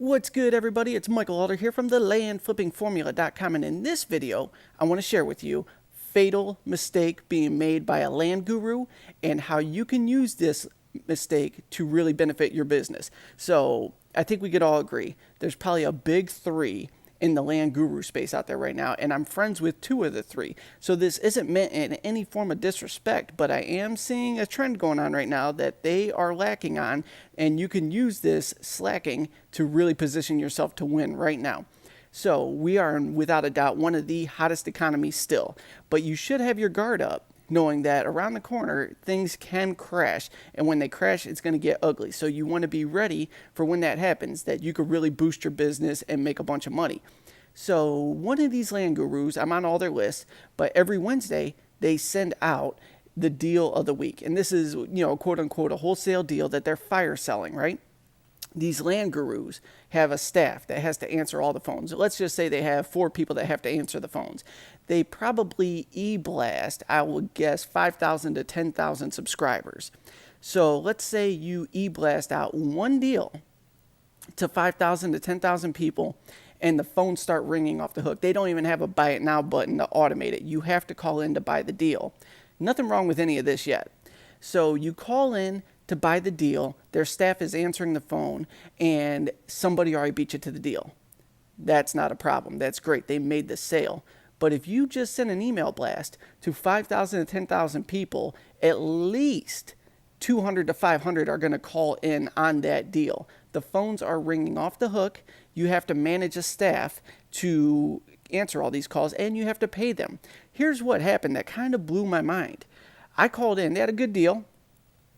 What's good, everybody? It's Michael Alder here from the landflippingformula.com, and in this video I want to share with you fatal mistake being made by a land guru and how you can use this mistake to really benefit your business. So I think we could all agree there's probably a big three in the land guru space out there right now, and I'm friends with two of the three. So this isn't meant in any form of disrespect, but I am seeing a trend going on right now that they are lacking on, and you can use this slacking to really position yourself to win right now. So we are, without a doubt, one of the hottest economies still, but you should have your guard up, knowing that around the corner things can crash, and when they crash it's going to get ugly. So you want to be ready for when that happens, that you could really boost your business and make a bunch of money. So one of these land gurus, I'm on all their lists, but every Wednesday they send out the deal of the week, and this is, quote unquote, a wholesale deal that they're fire selling, right? These land gurus have a staff that has to answer all the phones. Let's just say they have 4 people that have to answer the phones. They probably e-blast, I would guess, 5,000 to 10,000 subscribers. So let's say you e-blast out one deal to 5,000 to 10,000 people, and the phones start ringing off the hook. They don't even have a buy it now button to automate it. You have to call in to buy the deal. Nothing wrong with any of this yet. So you call in to buy the deal, their staff is answering the phone, and somebody already beat you to the deal. That's not a problem. That's great. They made the sale. But if you just send an email blast to 5,000 to 10,000 people, at least 200 to 500 are going to call in on that deal. The phones are ringing off the hook. You have to manage a staff to answer all these calls, and you have to pay them. Here's what happened that kind of blew my mind. I called in. They had a good deal.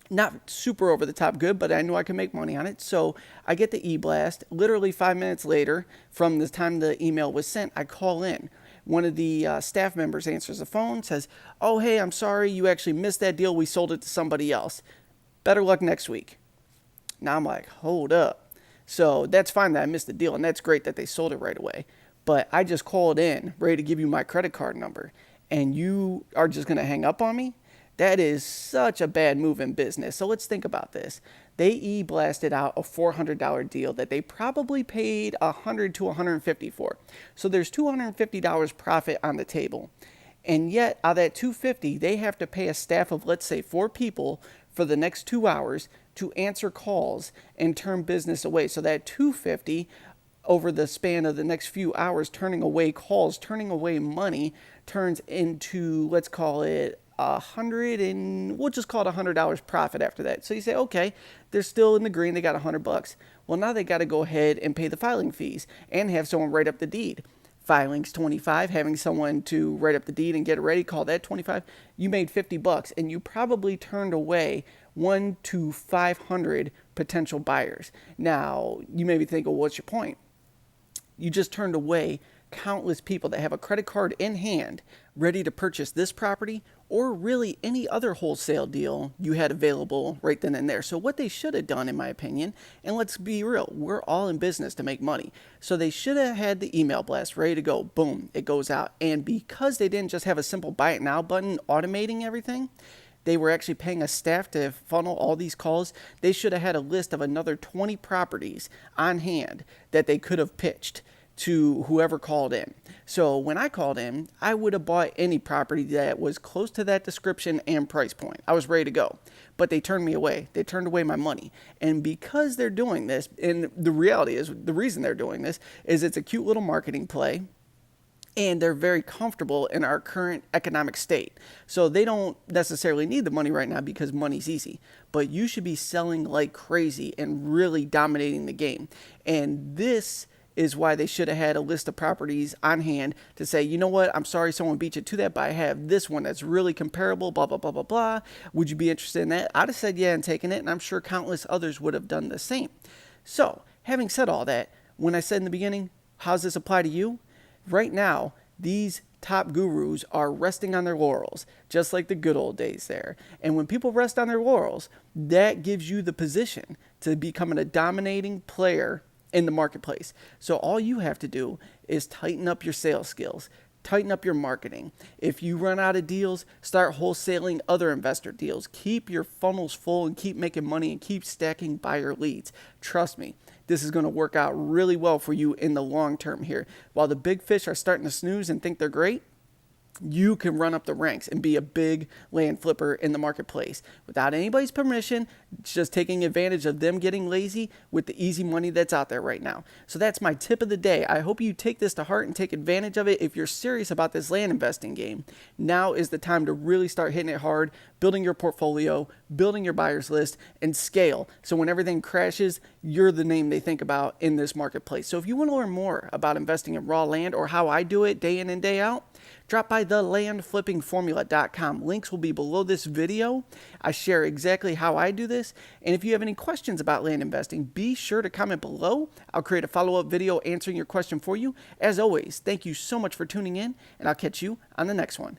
Not super over the top good, but I knew I could make money on it. So I get the e-blast. Literally 5 minutes later from the time the email was sent, I call in. One of the staff members answers the phone, says, "Oh, hey, I'm sorry, you actually missed that deal. We sold it to somebody else. Better luck next week." Now I'm like, hold up. So that's fine that I missed the deal, and that's great that they sold it right away. But I just called in, ready to give you my credit card number, and you are just going to hang up on me? That is such a bad move in business. So let's think about this. They e-blasted out a $400 deal that they probably paid $100 to $150 for. So there's $250 profit on the table. And yet, out of that $250, they have to pay a staff of, let's say, 4 people for the next 2 hours to answer calls and turn business away. So that $250 over the span of the next few hours, turning away calls, turning away money, turns into, let's call it, we'll just call it $100 profit after that. So you say, okay, they're still in the green. They got $100. Well, now they got to go ahead and pay the filing fees and have someone write up the deed. Filing's $25. Having someone to write up the deed and get it ready, call that $25. You made $50, and you probably turned away 1 to 500 potential buyers. Now you may be thinking, well, what's your point? You just turned away countless people that have a credit card in hand ready to purchase this property or really any other wholesale deal you had available right then and there. So what they should have done, in my opinion, and let's be real, we're all in business to make money. So they should have had the email blast ready to go. Boom, it goes out. And because they didn't just have a simple buy it now button automating everything, they were actually paying a staff to funnel all these calls. They should have had a list of another 20 properties on hand that they could have pitched to whoever called in. So when I called in, I would have bought any property that was close to that description and price point. I was ready to go, but they turned me away. They turned away my money. And because they're doing this, and the reality is, the reason they're doing this is it's a cute little marketing play, and they're very comfortable in our current economic state. So they don't necessarily need the money right now because money's easy. But you should be selling like crazy and really dominating the game. And this is why they should have had a list of properties on hand to say, you know what, I'm sorry someone beat you to that, but I have this one that's really comparable, blah, blah, blah, blah, blah. Would you be interested in that? I'd have said yeah and taken it, and I'm sure countless others would have done the same. So, having said all that, when I said in the beginning, how does this apply to you? Right now, these top gurus are resting on their laurels, just like the good old days there. And when people rest on their laurels, that gives you the position to becoming a dominating player in the marketplace. So all you have to do is tighten up your sales skills, tighten up your marketing. If you run out of deals, start wholesaling other investor deals. Keep your funnels full and keep making money and keep stacking buyer leads. Trust me, this is going to work out really well for you in the long term here. While the big fish are starting to snooze and think they're great, you can run up the ranks and be a big land flipper in the marketplace without anybody's permission, just taking advantage of them getting lazy with the easy money that's out there right now. So that's my tip of the day. I hope you take this to heart and take advantage of it. If you're serious about this land investing game, now is the time to really start hitting it hard, building your portfolio, building your buyers list, and scale. So when everything crashes, you're the name they think about in this marketplace. So if you want to learn more about investing in raw land or how I do it day in and day out, drop by thelandflippingformula.com. Links will be below this video. I share exactly how I do this. And if you have any questions about land investing, be sure to comment below. I'll create a follow-up video answering your question for you. As always, thank you so much for tuning in, and I'll catch you on the next one.